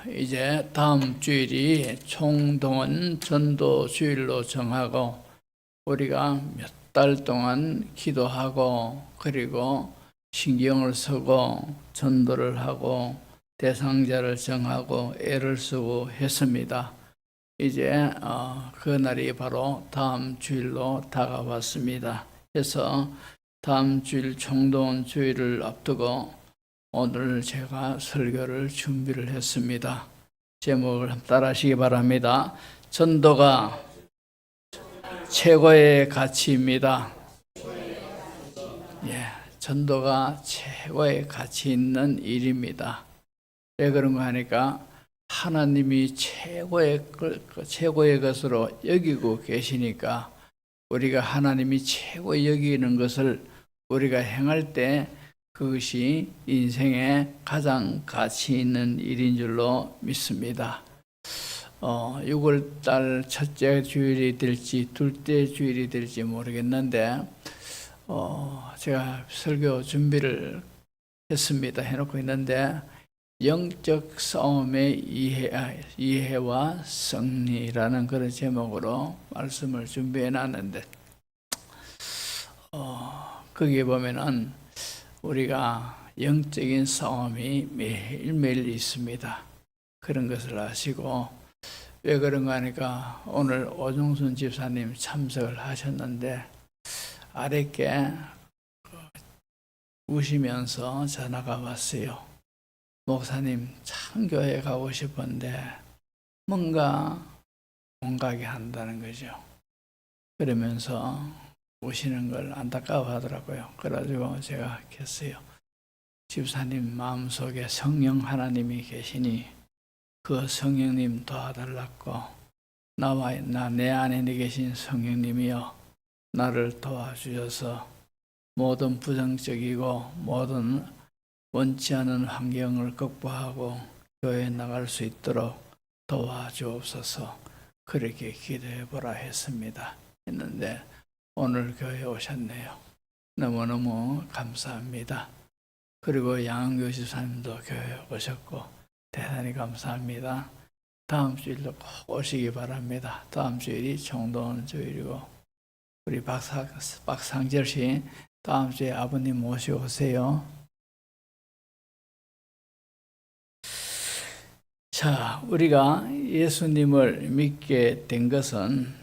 이제 다음 주일이 총동원 전도 주일로 정하고 우리가 몇 달 동안 기도하고 그리고 신경을 쓰고 전도를 하고 대상자를 정하고 애를 쓰고 했습니다. 이제 그 날이 바로 다음 주일로 다가왔습니다. 그래서 다음 주일 총동원 주일을 앞두고 오늘 제가 설교를 준비를 했습니다. 제목을 따라하시기 바랍니다. 전도가 최고의 가치입니다. 전도가 최고의 가치 있는 일입니다. 왜 그런가 하니까 하나님이 최고의 것으로 여기고 계시니까 우리가 하나님이 최고 여기는 것을 우리가 행할 때 그것이 인생에 가장 가치 있는 일인 줄로 믿습니다. 6월달 첫째 주일이 될지 둘째 주일이 될지 모르겠는데 제가 설교 준비를 했습니다. 해놓고 있는데 영적 싸움의 이해와 승리라는 그런 제목으로 말씀을 준비해 놨는데 거기에 보면은 우리가 영적인 싸움이 매일매일 있습니다. 그런 것을 아시고 왜 그런가 하니까 오늘 오종순 집사님 참석을 하셨는데 아랫게 우시면서 전화가 왔어요. 목사님 참 교회 가고 싶은데 뭔가 못 가게 한다는 거죠. 그러면서 오시는 걸 안타까워 하더라고요. 그래가지고 제가 했어요. 집사님 마음속에 성령 하나님이 계시니 그 성령님 도와달라고 내 안에 계신 성령님이여 나를 도와주셔서 모든 부정적이고 모든 원치 않은 환경을 극복하고 교회에 나갈 수 있도록 도와주옵소서 그렇게 기도해보라 했는데 오늘 교회에 오셨네요. 너무너무 감사합니다. 그리고 양은교 집사님도 교회에 오셨고 대단히 감사합니다. 다음 주일도 꼭 오시기 바랍니다. 다음 주일이 총동원 주일이고 우리 박상절 씨 다음 주에 아버님 모시고 오세요. 자, 우리가 예수님을 믿게 된 것은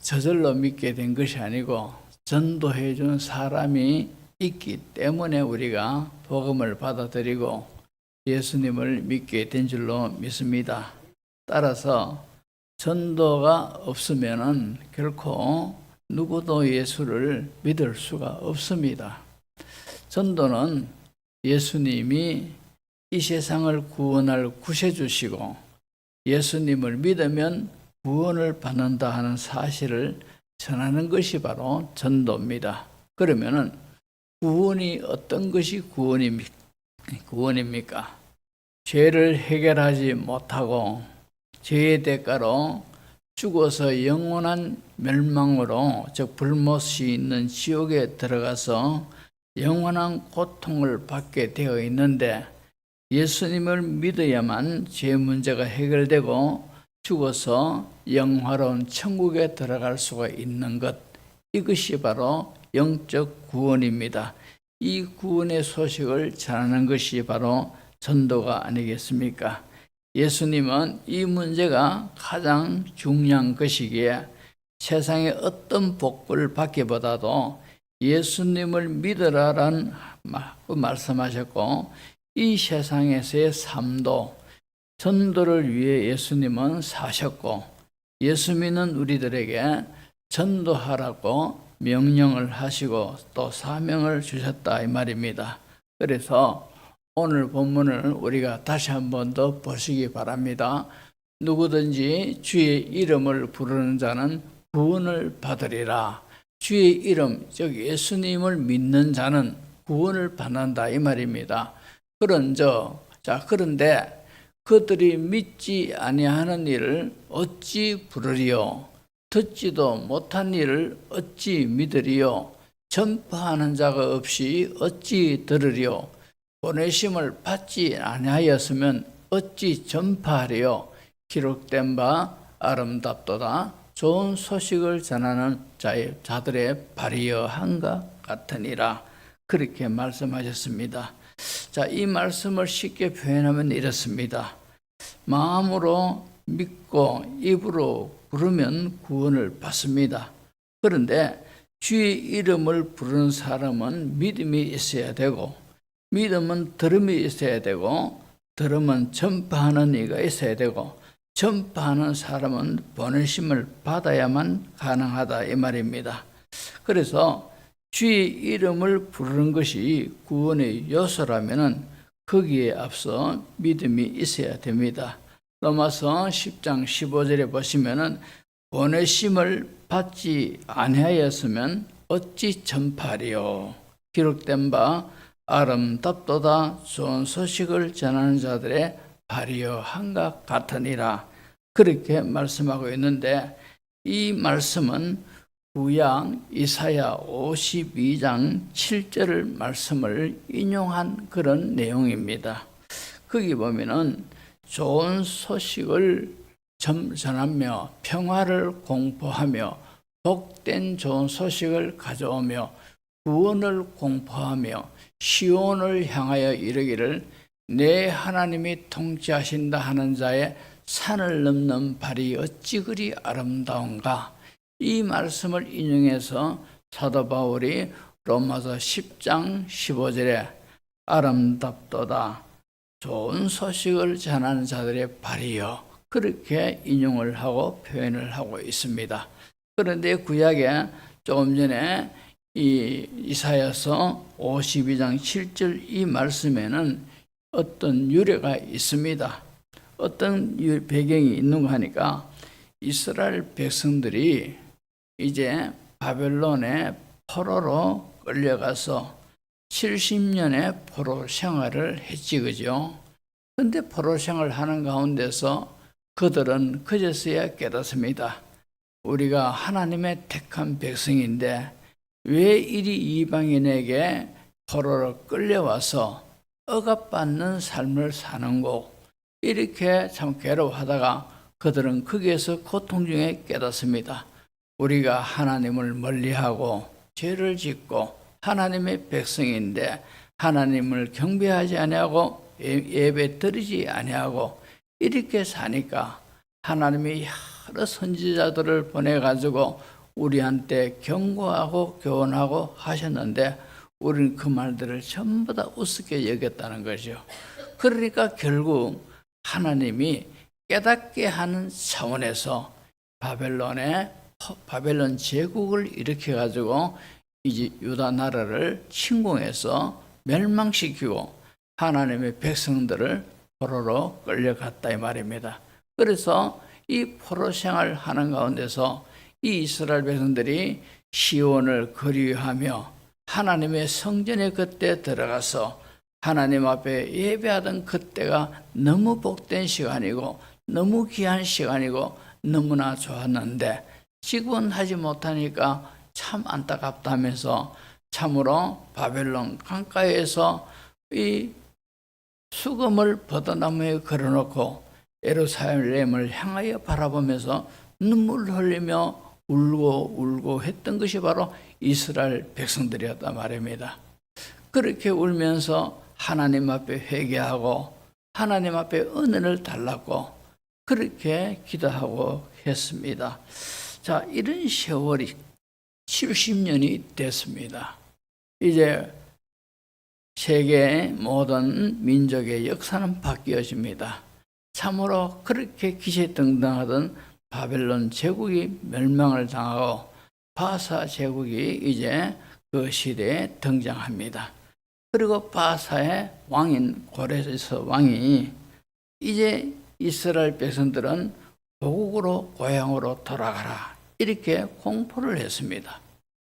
저절로 믿게 된 것이 아니고 전도해 준 사람이 있기 때문에 우리가 복음을 받아들이고 예수님을 믿게 된 줄로 믿습니다. 따라서 전도가 없으면은 결코 누구도 예수를 믿을 수가 없습니다. 전도는 예수님이 이 세상을 구원할 구세주시고 예수님을 믿으면 구원을 받는다 하는 사실을 전하는 것이 바로 전도입니다. 그러면은 구원이 어떤 것이 구원입니까? 죄를 해결하지 못하고 죄의 대가로 죽어서 영원한 멸망으로 즉 불못이 있는 지옥에 들어가서 영원한 고통을 받게 되어 있는데 예수님을 믿어야만 죄 문제가 해결되고 죽어서 영화로운 천국에 들어갈 수가 있는 것, 이것이 바로 영적 구원입니다. 이 구원의 소식을 전하는 것이 바로 전도가 아니겠습니까? 예수님은 이 문제가 가장 중요한 것이기에 세상의 어떤 복을 받기보다도 예수님을 믿으라라는 말씀하셨고 이 세상에서의 삶도 전도를 위해 예수님은 사셨고 예수 믿는 우리들에게 전도하라고 명령을 하시고 또 사명을 주셨다 이 말입니다. 그래서 오늘 본문을 우리가 다시 한 번 더 보시기 바랍니다. 누구든지 주의 이름을 부르는 자는 구원을 받으리라. 주의 이름, 즉 예수님을 믿는 자는 구원을 받는다 이 말입니다. 그런데 그들이 믿지 아니하는 일을 어찌 부르리요? 듣지도 못한 일을 어찌 믿으리요? 전파하는 자가 없이 어찌 들으리요? 보내심을 받지 아니하였으면 어찌 전파하리요. 기록된 바 아름답도다. 좋은 소식을 전하는 자들의 발이여 한가 같으니라. 그렇게 말씀하셨습니다. 자, 이 말씀을 쉽게 표현하면 이렇습니다. 마음으로 믿고 입으로 부르면 구원을 받습니다. 그런데 주의 이름을 부르는 사람은 믿음이 있어야 되고, 믿음은 들음이 있어야 되고, 들음은 전파하는 이가 있어야 되고, 전파하는 사람은 보내심을 받아야만 가능하다 이 말입니다. 그래서 주의 이름을 부르는 것이 구원의 요소라면 거기에 앞서 믿음이 있어야 됩니다. 로마서 10장 15절에 보시면은 보내심을 받지 아니하였으면 어찌 전파하리요. 기록된 바 아름답도다. 좋은 소식을 전하는 자들의 발이여 한가 같으니라. 그렇게 말씀하고 있는데, 이 말씀은 구약 이사야 52장 7절 말씀을 인용한 그런 내용입니다. 거기 보면은 좋은 소식을 전하며 평화를 공포하며 복된 좋은 소식을 가져오며 구원을 공포하며 시온을 향하여 이르기를 내 하나님이 통치하신다 하는 자의 산을 넘는 발이 어찌 그리 아름다운가. 이 말씀을 인용해서 사도 바울이 로마서 10장 15절에 아름답도다. 좋은 소식을 전하는 자들의 발이여. 그렇게 인용을 하고 표현을 하고 있습니다. 그런데 구약에 조금 전에 이 이사야서 52장 7절 이 말씀에는 어떤 유래가 있습니다. 어떤 배경이 있는가 하니까 이스라엘 백성들이 이제 바벨론의 포로로 끌려가서 70년의 포로 생활을 했지, 그죠? 근데 포로 생활을 하는 가운데서 그들은 그제서야 깨닫습니다. 우리가 하나님의 택한 백성인데 왜 이리 이방인에게 포로로 끌려와서 억압받는 삶을 사는고, 이렇게 참 괴로워하다가 그들은 거기에서 고통 중에 깨닫습니다. 우리가 하나님을 멀리하고 죄를 짓고 하나님의 백성인데 하나님을 경배하지 아니하고 예배 드리지 아니하고 이렇게 사니까 하나님이 여러 선지자들을 보내가지고 우리한테 경고하고 교훈하고 하셨는데 우리는 그 말들을 전부 다 우습게 여겼다는 거죠. 그러니까 결국 하나님이 깨닫게 하는 차원에서 바벨론 제국을 일으켜가지고 이제 유다 나라를 침공해서 멸망시키고 하나님의 백성들을 포로로 끌려갔다 이 말입니다. 그래서 이 포로 생활을 하는 가운데서 이 이스라엘 백성들이 시온을 그리워하며 하나님의 성전에 그때 들어가서 하나님 앞에 예배하던 그때가 너무 복된 시간이고 너무 귀한 시간이고 너무나 좋았는데 지금은 하지 못하니까 참 안타깝다면서 참으로 바벨론 강가에서 이 수금을 버드나무에 걸어놓고 예루살렘을 향하여 바라보면서 눈물을 흘리며 울고 했던 것이 바로 이스라엘 백성들이었단 말입니다. 그렇게 울면서 하나님 앞에 회개하고 하나님 앞에 은혜를 달라고 그렇게 기도하고 했습니다. 자, 이런 세월이 70년이 됐습니다. 이제 세계 모든 민족의 역사는 바뀌어집니다. 참으로 그렇게 기세등등하던 바벨론 제국이 멸망을 당하고 바사 제국이 이제 그 시대에 등장합니다. 그리고 바사의 왕인 고레스 왕이 이제 이스라엘 백성들은 고국으로 고향으로 돌아가라 이렇게 공포를 했습니다.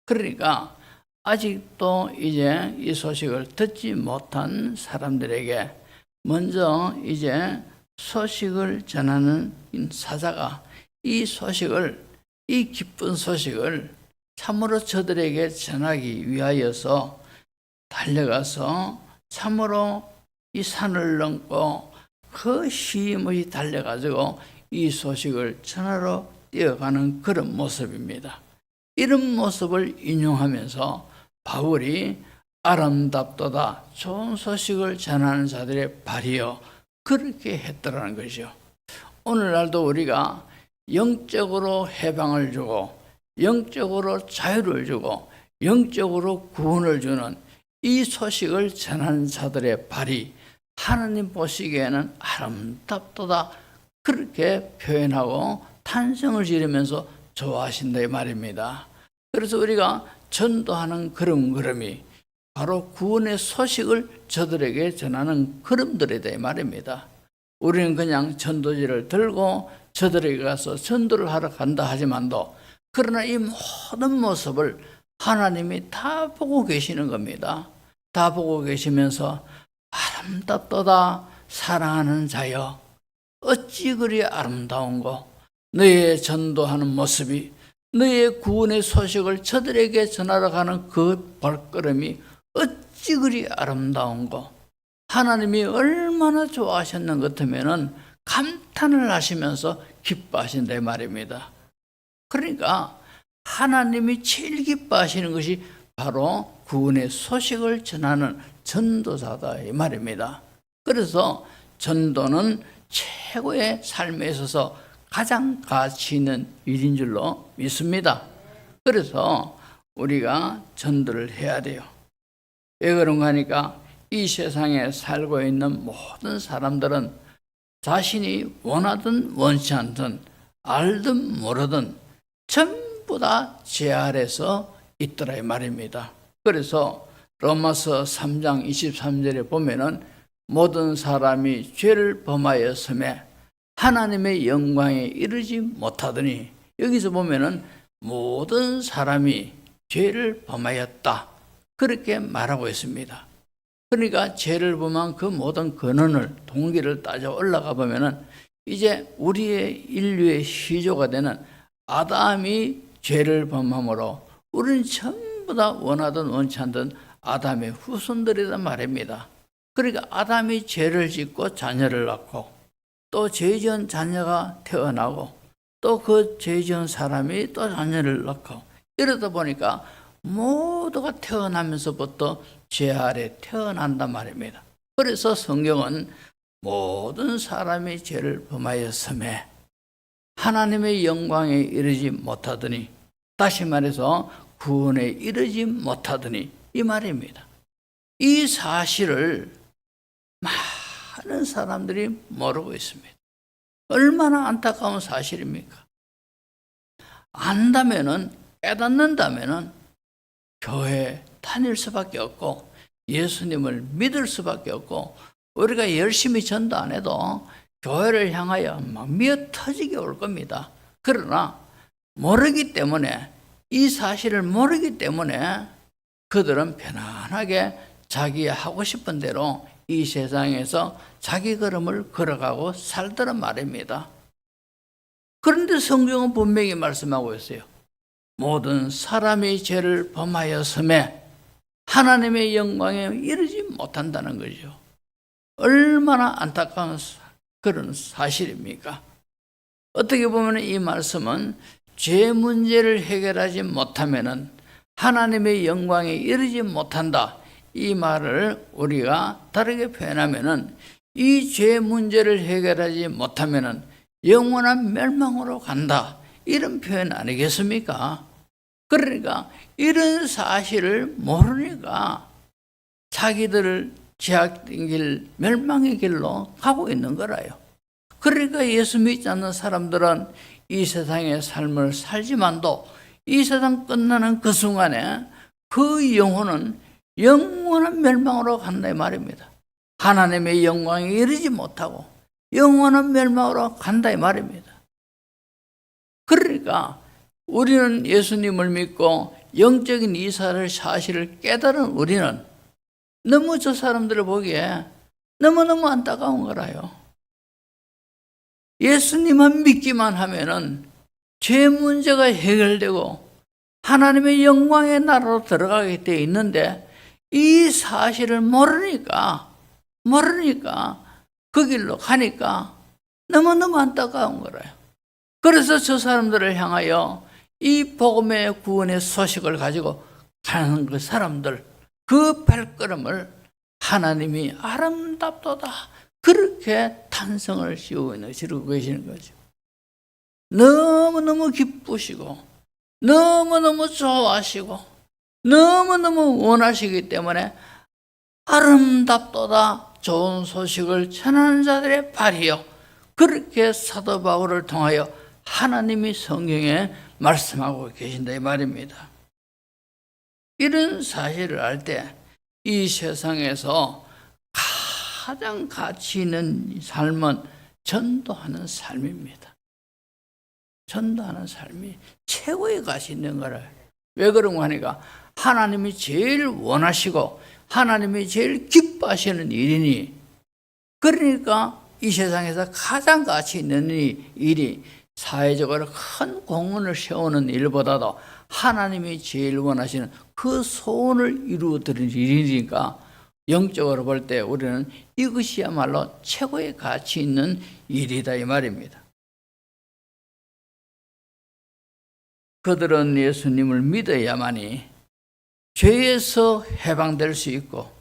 그러니까 아직도 이제 이 소식을 듣지 못한 사람들에게 먼저 이제 소식을 전하는 사자가 이 기쁜 소식을 참으로 저들에게 전하기 위하여서 달려가서 참으로 이 산을 넘고 그 쉼없이 달려가지고 이 소식을 전하러 뛰어가는 그런 모습입니다. 이런 모습을 인용하면서 바울이 아름답도다 좋은 소식을 전하는 자들의 발이여 그렇게 했더라는 것이죠. 오늘날도 우리가 영적으로 해방을 주고 영적으로 자유를 주고 영적으로 구원을 주는 이 소식을 전하는 자들의 발이 하나님 보시기에는 아름답도다 그렇게 표현하고 탄성을 지르면서 좋아하신다 이 말입니다. 그래서 우리가 전도하는 걸음걸음이 바로 구원의 소식을 저들에게 전하는 걸음들이다 이 말입니다. 우리는 그냥 전도지를 들고 저들에게 가서 전도를 하러 간다 하지만도 그러나 이 모든 모습을 하나님이 다 보고 계시는 겁니다. 다 보고 계시면서 아름답도다 사랑하는 자여 어찌 그리 아름다운고 너의 전도하는 모습이 너의 구원의 소식을 저들에게 전하러 가는 그 발걸음이 어찌 그리 아름다운고 하나님이 얼마나 좋아하셨는 것 같으면 감탄을 하시면서 기뻐하신다 이 말입니다. 그러니까 하나님이 제일 기뻐하시는 것이 바로 구원의 소식을 전하는 전도자다 이 말입니다. 그래서 전도는 최고의 삶에 있어서 가장 가치 있는 일인 줄로 믿습니다. 그래서 우리가 전도를 해야 돼요. 왜 그런가 하니까 이 세상에 살고 있는 모든 사람들은 자신이 원하든 원치 않든 알든 모르든 전부 다 죄 아래서 있더라 이 말입니다. 그래서 로마서 3장 23절에 보면은 모든 사람이 죄를 범하였음에 하나님의 영광에 이르지 못하더니 여기서 보면은 모든 사람이 죄를 범하였다 그렇게 말하고 있습니다. 그러니까 죄를 범한 그 모든 근원을 동기를 따져 올라가 보면은 이제 우리의 인류의 시조가 되는 아담이 죄를 범함으로 우리는 전부 다 원하든 원치 않든 아담의 후손들이란 말입니다. 그러니까 아담이 죄를 짓고 자녀를 낳고 또 죄 지은 자녀가 태어나고 또 그 죄 지은 사람이 또 자녀를 낳고 이러다 보니까 모두가 태어나면서부터 죄 아래 태어난단 말입니다. 그래서 성경은 모든 사람이 죄를 범하였음에 하나님의 영광에 이르지 못하더니 다시 말해서 구원에 이르지 못하더니 이 말입니다. 이 사실을 많은 사람들이 모르고 있습니다. 얼마나 안타까운 사실입니까? 안다면은 깨닫는다면은 교회 다닐 수밖에 없고 예수님을 믿을 수밖에 없고 우리가 열심히 전도 안 해도 교회를 향하여 막 미어터지게 올 겁니다. 그러나 모르기 때문에 이 사실을 모르기 때문에 그들은 편안하게 자기 하고 싶은 대로 이 세상에서 자기 걸음을 걸어가고 살더란 말입니다. 그런데 성경은 분명히 말씀하고 있어요. 모든 사람이 죄를 범하였음에 하나님의 영광에 이르지 못한다는 거죠. 얼마나 안타까운 그런 사실입니까? 어떻게 보면 이 말씀은 죄 문제를 해결하지 못하면은 하나님의 영광에 이르지 못한다. 이 말을 우리가 다르게 표현하면은 이 죄 문제를 해결하지 못하면은 영원한 멸망으로 간다. 이런 표현 아니겠습니까? 그러니까 이런 사실을 모르니까 자기들을 죄악된 길, 멸망의 길로 가고 있는 거라요. 그러니까 예수 믿지 않는 사람들은 이 세상의 삶을 살지만도 이 세상 끝나는 그 순간에 그 영혼은 영원한 멸망으로 간다 이 말입니다. 하나님의 영광에 이르지 못하고 영원한 멸망으로 간다 이 말입니다. 그러니까 우리는 예수님을 믿고 영적인 이 사실을 깨달은 우리는 너무 저 사람들을 보기에 너무너무 안타까운 거라요. 예수님만 믿기만 하면은 죄 문제가 해결되고 하나님의 영광의 나라로 들어가게 되어 있는데 이 사실을 모르니까 그 길로 가니까 너무너무 안타까운 거라요. 그래서 저 사람들을 향하여 이 복음의 구원의 소식을 가지고 가는 그 사람들, 그 발걸음을 하나님이 아름답도다 그렇게 탄성을 지르고 계시는 거죠. 너무너무 기쁘시고 너무너무 좋아하시고 너무너무 원하시기 때문에 아름답도다 좋은 소식을 전하는 자들의 발이요, 그렇게 사도 바울을 통하여 하나님이 성경에 말씀하고 계신다 이 말입니다. 이런 사실을 알 때 이 세상에서 가장 가치 있는 삶은 전도하는 삶입니다. 전도하는 삶이 최고의 가치 있는 거라. 왜 그런가 하니까 하나님이 제일 원하시고 하나님이 제일 기뻐하시는 일이니, 그러니까 이 세상에서 가장 가치 있는 일이 사회적으로 큰 공헌을 세우는 일보다도 하나님이 제일 원하시는 그 소원을 이루어드리는 일이니까 영적으로 볼 때 우리는 이것이야말로 최고의 가치 있는 일이다 이 말입니다. 그들은 예수님을 믿어야만이 죄에서 해방될 수 있고,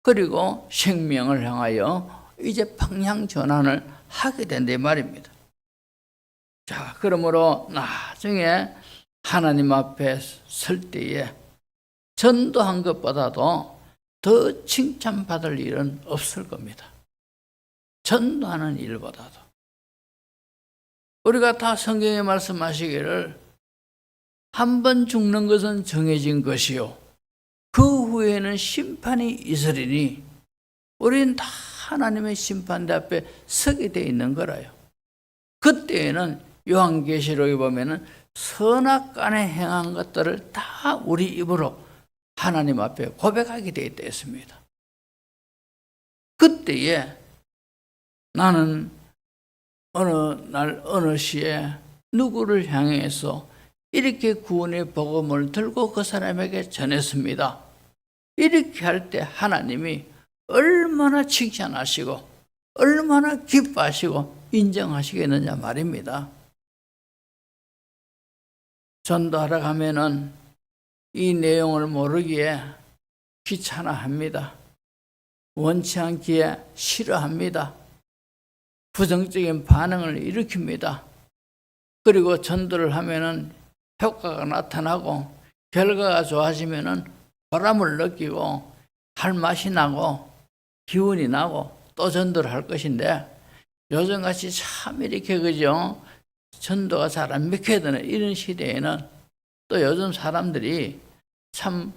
그리고 생명을 향하여 이제 방향 전환을 하게 된다 이 말입니다. 자, 그러므로 나중에 하나님 앞에 설 때에 전도한 것보다도 더 칭찬받을 일은 없을 겁니다. 전도하는 일보다도. 우리가 다 성경에 말씀하시기를 한 번 죽는 것은 정해진 것이요 그 후에는 심판이 있으리니 우리는 다 하나님의 심판대 앞에 서게 돼 있는 거라요. 그때에는 요한계시록에 보면은 선악간에 행한 것들을 다 우리 입으로 하나님 앞에 고백하게 돼 있다 했습니다. 그때에 나는 어느 날 어느 시에 누구를 향해서 이렇게 구원의 복음을 들고 그 사람에게 전했습니다. 이렇게 할 때 하나님이 얼마나 칭찬하시고 얼마나 기뻐하시고 인정하시겠느냐 말입니다. 전도하러 가면은 이 내용을 모르기에 귀찮아합니다. 원치 않기에 싫어합니다. 부정적인 반응을 일으킵니다. 그리고 전도를 하면은 효과가 나타나고 결과가 좋아지면은 보람을 느끼고 할 맛이 나고 기운이 나고 또 전도를 할 것인데, 요즘같이 참 이렇게 그죠? 전도가 잘 안 믿게 되는 이런 시대에는 또 요즘 사람들이 참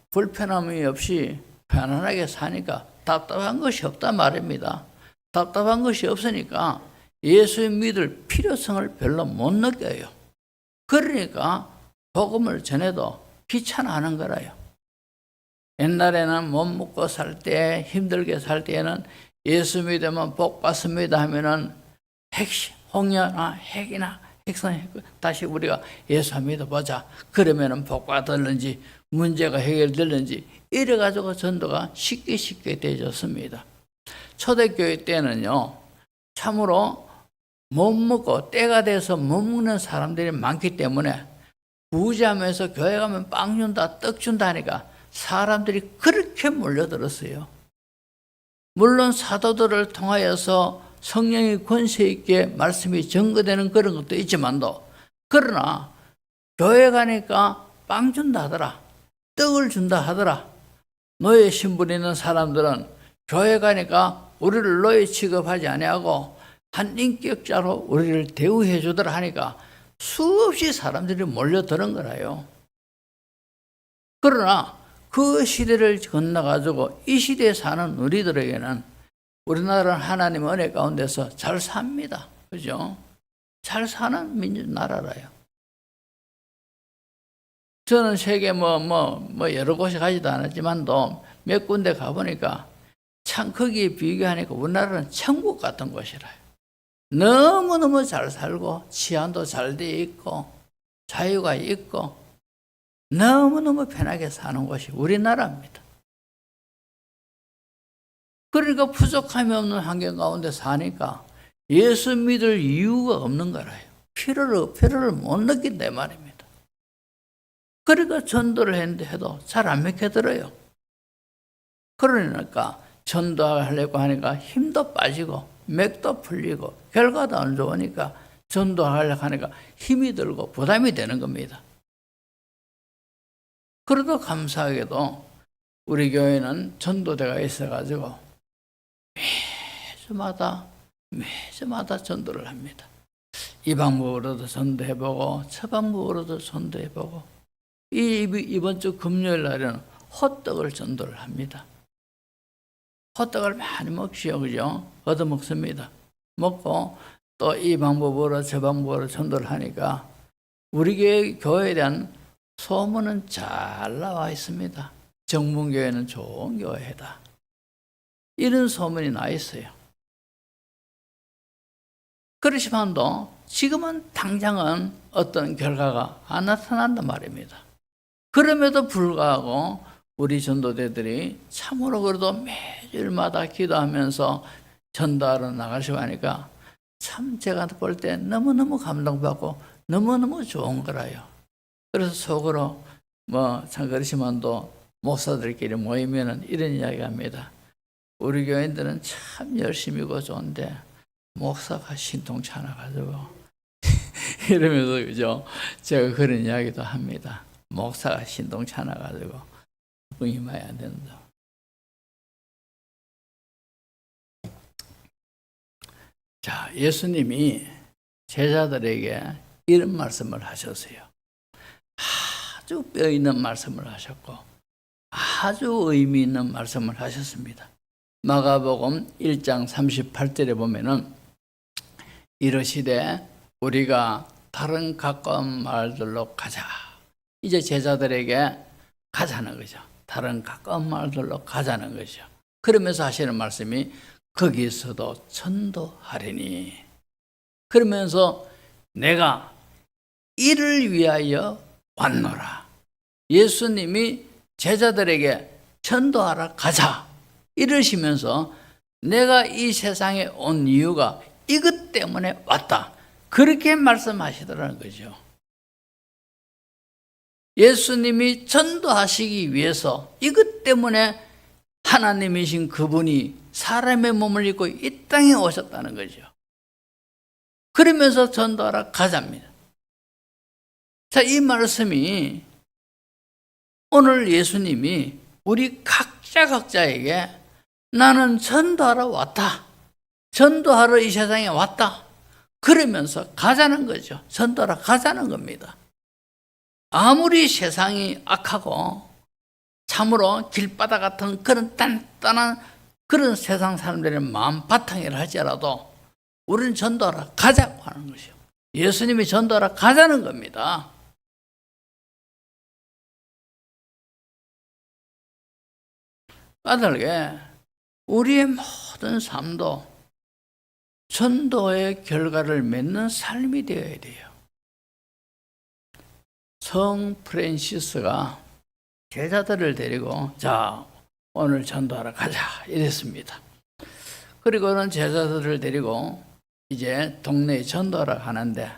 불편함이 없이 편안하게 사니까 답답한 것이 없단 말입니다. 답답한 것이 없으니까 예수 믿을 필요성을 별로 못 느껴요. 그러니까 복음을 전해도 귀찮아하는 거라요. 옛날에는 못 먹고 살 때, 힘들게 살 때에는 예수 믿으면 복 받습니다 하면은 홍여나 핵이나 핵선 다시 우리가 예수 믿어보자. 그러면은 복 받을는지 문제가 해결될는지 이래가지고 전도가 쉽게 되어졌습니다. 초대교회 때는요, 참으로 못 먹고 때가 돼서 못 먹는 사람들이 많기 때문에 부자면서 교회 가면 빵 준다, 떡 준다 하니까 사람들이 그렇게 몰려들었어요. 물론 사도들을 통하여서 성령의 권세 있게 말씀이 증거되는 그런 것도 있지만도, 그러나 교회 가니까 빵 준다 하더라, 떡을 준다 하더라. 노예 신분 있는 사람들은 교회 가니까 우리를 노예 취급하지 아니하고 한 인격자로 우리를 대우해 주더라 하니까 수없이 사람들이 몰려드는 거라요. 그러나 그 시대를 건너가지고 이 시대에 사는 우리들에게는 우리나라는 하나님 은혜 가운데서 잘 삽니다. 그죠? 잘 사는 나라라요. 저는 세계 여러 곳에 가지도 않았지만도 몇 군데 가보니까 참 거기에 비교하니까 우리나라는 천국 같은 곳이라요. 너무너무 잘 살고 치안도 잘 돼 있고 자유가 있고 너무너무 편하게 사는 곳이 우리나라입니다. 그러니까 부족함이 없는 환경 가운데 사니까 예수 믿을 이유가 없는 거라요. 필요를 못 느낀다 이 말입니다. 그러니까 전도를 했는데 해도 잘 안 먹혀들어요. 그러니까 전도하려고 하니까 힘도 빠지고 맥도 풀리고 결과도 안 좋으니까 전도하려고 하니까 힘이 들고 부담이 되는 겁니다. 그래도 감사하게도 우리 교회는 전도대가 있어가지고 매주마다 전도를 합니다. 이 방법으로도 전도해보고 저 방법으로도 전도해보고 이번 주 금요일 날에는 호떡을 전도를 합니다. 호떡을 많이 먹지요, 그죠? 얻어먹습니다. 먹고 또 이 방법으로 저 방법으로 전도를 하니까 우리 교회에 대한 소문은 잘 나와 있습니다. 정문교회는 좋은 교회다. 이런 소문이 나 있어요. 그렇지만도 지금은 당장은 어떤 결과가 안 나타난단 말입니다. 그럼에도 불구하고 우리 전도대들이 참으로 그래도 매주일마다 기도하면서 전도하러 나가시고 하니까 참 제가 볼 때 너무너무 감동받고 너무너무 좋은 거라요. 그래서 속으로 참 그렇지만도 목사들끼리 모이면은 이런 이야기 합니다. 우리 교인들은 참 열심이고 좋은데 목사가 신통치 않아가지고 이러면서 그죠? 제가 그런 이야기도 합니다. 목사가 신통치 않아가지고 응임해야 된다. 자, 예수님이 제자들에게 이런 말씀을 하셨어요. 아주 뼈 있는 말씀을 하셨고 아주 의미 있는 말씀을 하셨습니다. 마가복음 1장 38절에 보면은 이르시되 우리가 다른 가까운 마을들로 가자. 이제 제자들에게 가자는 거죠. 다른 가까운 마을들로 가자는 거죠. 그러면서 하시는 말씀이 거기서도 전도하리니. 그러면서 내가 이를 위하여 왔노라. 예수님이 제자들에게 전도하러 가자 이러시면서 내가 이 세상에 온 이유가 이것 때문에 왔다. 그렇게 말씀하시더라는 거죠. 예수님이 전도하시기 위해서 이것 때문에 하나님이신 그분이 사람의 몸을 입고 이 땅에 오셨다는 거죠. 그러면서 전도하러 가자입니다. 자, 이 말씀이 오늘 예수님이 우리 각자에게 나는 전도하러 왔다. 전도하러 이 세상에 왔다. 그러면서 가자는 거죠. 전도하러 가자는 겁니다. 아무리 세상이 악하고 참으로 길바닥 같은 그런 단단한 그런 세상 사람들의 마음 바탕이라 할지라도 우리는 전도하러 가자고 하는 것이요. 예수님이 전도하러 가자는 겁니다. 까닭에 우리의 모든 삶도 전도의 결과를 맺는 삶이 되어야 돼요. 성 프란시스가 제자들을 데리고 자 오늘 전도하러 가자 이랬습니다. 그리고는 제자들을 데리고 이제 동네에 전도하러 가는데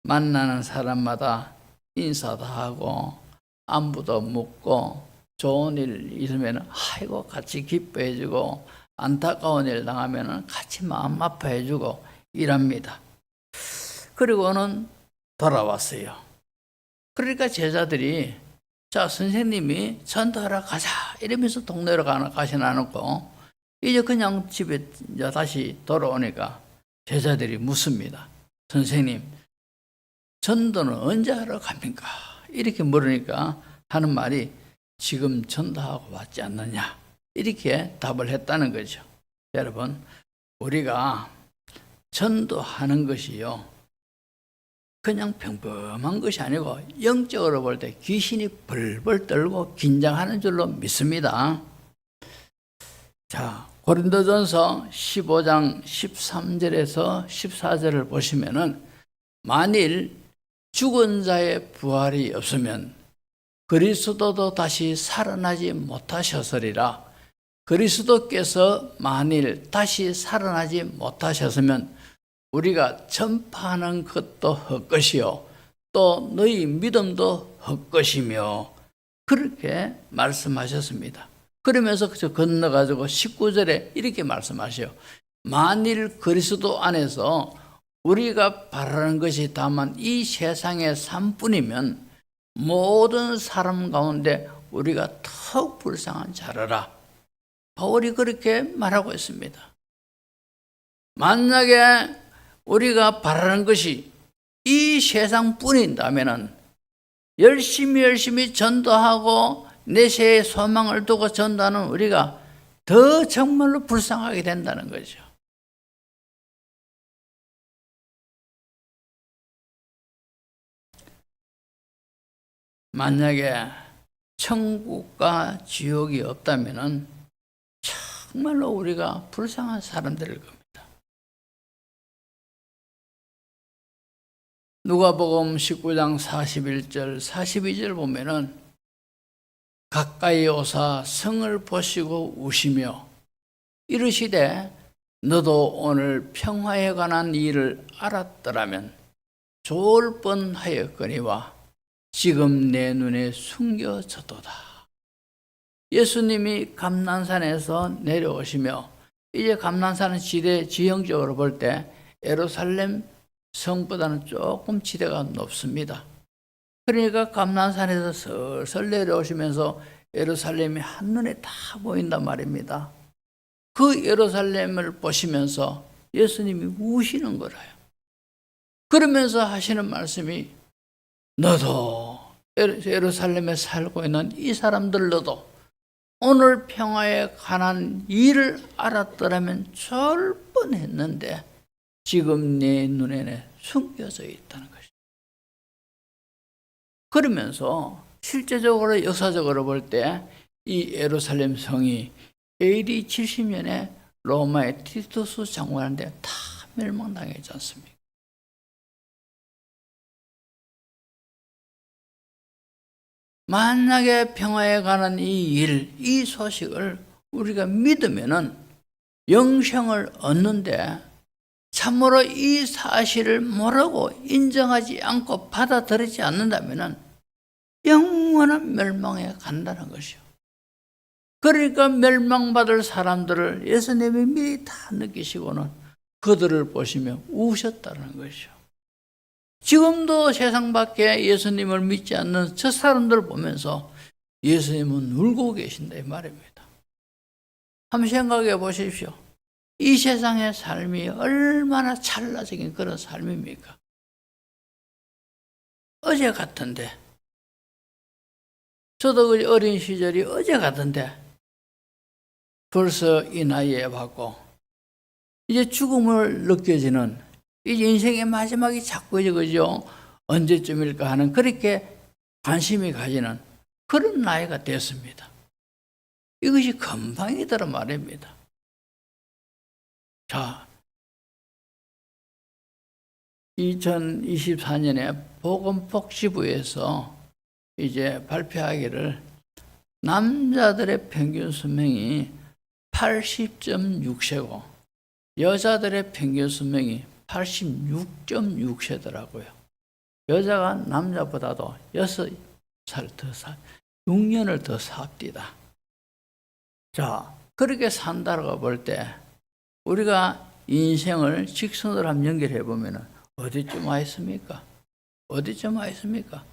만나는 사람마다 인사도 하고 안부도 묻고 좋은 일 있으면 아이고 같이 기뻐해주고 안타까운 일 당하면 같이 마음 아파해주고 이랍니다. 그리고는 돌아왔어요. 그러니까 제자들이 자 선생님이 전도하러 가자 이러면서 동네로 가시는 않고 이제 그냥 집에 이제 다시 돌아오니까 제자들이 묻습니다. 선생님 전도는 언제 하러 갑니까? 이렇게 물으니까 하는 말이 지금 전도하고 왔지 않느냐 이렇게 답을 했다는 거죠. 여러분 우리가 전도하는 것이요 그냥 평범한 것이 아니고 영적으로 볼 때 귀신이 벌벌 떨고 긴장하는 줄로 믿습니다. 자, 고린도전서 15장 13절에서 14절을 보시면은 만일 죽은 자의 부활이 없으면 그리스도도 다시 살아나지 못하셨으리라. 그리스도께서 만일 다시 살아나지 못하셨으면 우리가 전파하는 것도 헛것이요 또 너희 믿음도 헛것이며 그렇게 말씀하셨습니다. 그러면서 건너가지고 19절에 이렇게 말씀하셔요. 만일 그리스도 안에서 우리가 바라는 것이 다만 이 세상의 삶뿐이면 모든 사람 가운데 우리가 더욱 불쌍한 자라라. 바울이 그렇게 말하고 있습니다. 만약에 우리가 바라는 것이 이 세상뿐인다면 열심히 전도하고 내세의 소망을 두고 전도하는 우리가 더 정말로 불쌍하게 된다는 거죠. 만약에 천국과 지옥이 없다면 정말로 우리가 불쌍한 사람들일 겁니다. 누가복음 19장 41절 42절 보면은 가까이 오사 성을 보시고 우시며 이르시되 너도 오늘 평화에 관한 일을 알았더라면 좋을 뻔하였거니와 지금 내 눈에 숨겨졌도다. 예수님이 감난산에서 내려오시며 이제 감난산은 지형적으로 볼 때 예루살렘 성보다는 조금 지대가 높습니다. 그러니까 감난산에서 슬슬 내려오시면서 예루살렘이 한눈에 다 보인단 말입니다. 그 예루살렘을 보시면서 예수님이 우시는 거라요. 그러면서 하시는 말씀이 너도 예루살렘에 살고 있는 이 사람들 너도 오늘 평화에 관한 일을 알았더라면 좋을 뻔했는데 지금 내 눈에는 숨겨져 있다는 것이죠. 그러면서 실제적으로 역사적으로 볼 때 이 예루살렘 성이 AD 70년에 로마의 티투스 장군한테 다 멸망당했지 않습니까? 만약에 평화에 관한 이 일, 이 소식을 우리가 믿으면은 영생을 얻는데 참으로 이 사실을 모르고 인정하지 않고 받아들이지 않는다면 영원한 멸망에 간다는 것이요. 그러니까 멸망받을 사람들을 예수님이 미리 다 느끼시고는 그들을 보시며 우셨다는 것이요. 지금도 세상 밖에 예수님을 믿지 않는 저 사람들을 보면서 예수님은 울고 계신다 이 말입니다. 한번 생각해 보십시오. 이 세상의 삶이 얼마나 찰나적인 그런 삶입니까? 어제 같은데, 저도 그 어린 시절이 어제 같은데 벌써 이 나이에 받고 이제 죽음을 느껴지는 이제 인생의 마지막이 자꾸 이제 그죠 언제쯤일까 하는 그렇게 관심이 가지는 그런 나이가 됐습니다. 이것이 금방이더라 말입니다. 자, 2024년에 보건복지부에서 이제 발표하기를 남자들의 평균 수명이 80.6세고 여자들의 평균 수명이 86.6세더라고요. 여자가 남자보다도 6살 더 6년을 더 삽디다. 자, 그렇게 산다고 볼 때 우리가 인생을 직선으로 한번 연결해 보면 어디쯤 와 있습니까? 어디쯤 와 있습니까?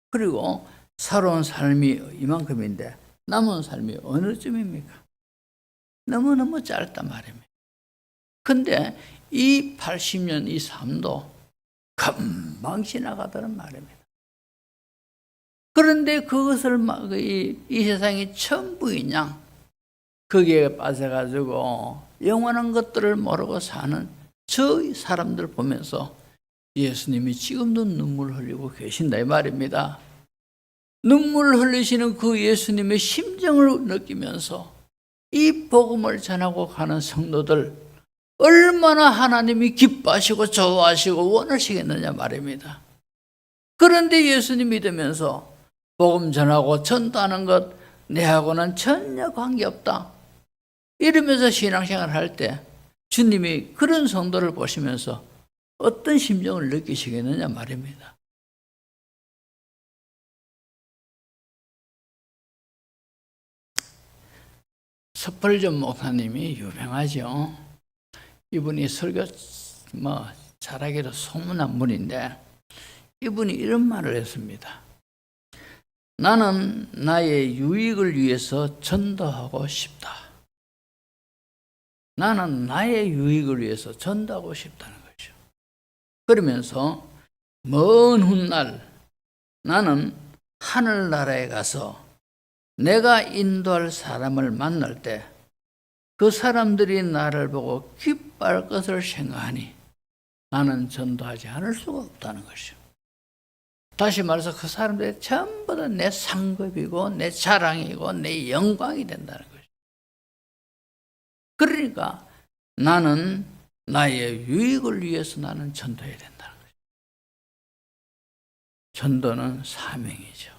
그리고 살아온 삶이 이만큼인데 남은 삶이 어느 쯤입니까? 너무너무 짧단 말입니다. 근데 이 80년 이 삶도 금방 지나가더란 말입니다. 그런데 그것을 이 세상이 전부인 양 거기에 빠져가지고 영원한 것들을 모르고 사는 저 사람들 보면서 예수님이 지금도 눈물 흘리고 계신다 이 말입니다. 눈물 흘리시는 그 예수님의 심정을 느끼면서 이 복음을 전하고 가는 성도들 얼마나 하나님이 기뻐하시고 좋아하시고 원하시겠느냐 말입니다. 그런데 예수님 믿으면서 복음 전하고 전도하는 것 내하고는 전혀 관계없다. 이러면서 신앙생활을 할 때 주님이 그런 성도를 보시면서 어떤 심정을 느끼시겠느냐 말입니다. 서펄전 목사님이 유명하죠. 이분이 설교 잘하기로 소문난 분인데 이분이 이런 말을 했습니다. 나는 나의 유익을 위해서 전도하고 싶다. 나는 나의 유익을 위해서 전도하고 싶다는 거죠. 그러면서 먼 훗날 나는 하늘나라에 가서 내가 인도할 사람을 만날 때 그 사람들이 나를 보고 기뻐할 것을 생각하니 나는 전도하지 않을 수가 없다는 것이죠. 다시 말해서 그 사람들이 전부 다 내 상급이고 내 자랑이고 내 영광이 된다는 거죠. 그러니까 나는 나의 유익을 위해서 나는 전도해야 된다는 거죠. 전도는 사명이죠.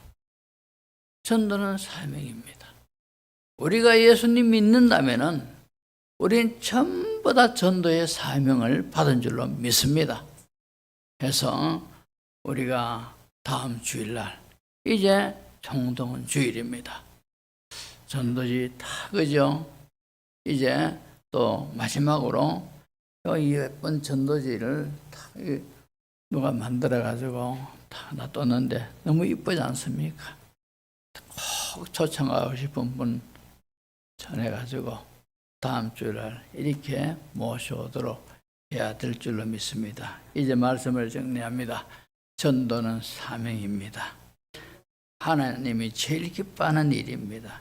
전도는 사명입니다. 우리가 예수님 믿는다면은 우리는 전부 다 전도의 사명을 받은 줄로 믿습니다. 그래서 우리가 다음 주일날 이제 총동원 주일입니다. 전도지 다 그죠? 이제 또 마지막으로 이 예쁜 전도지를 다 누가 만들어 가지고 다 놔뒀는데 너무 이쁘지 않습니까? 꼭 초청하고 싶은 분 전해가지고 다음 주일날 이렇게 모셔오도록 해야 될 줄로 믿습니다. 이제 말씀을 정리합니다. 전도는 사명입니다. 하나님이 제일 기뻐하는 일입니다.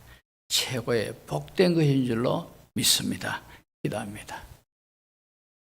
최고의 복된 것인 줄로 믿습니다. 기도합니다.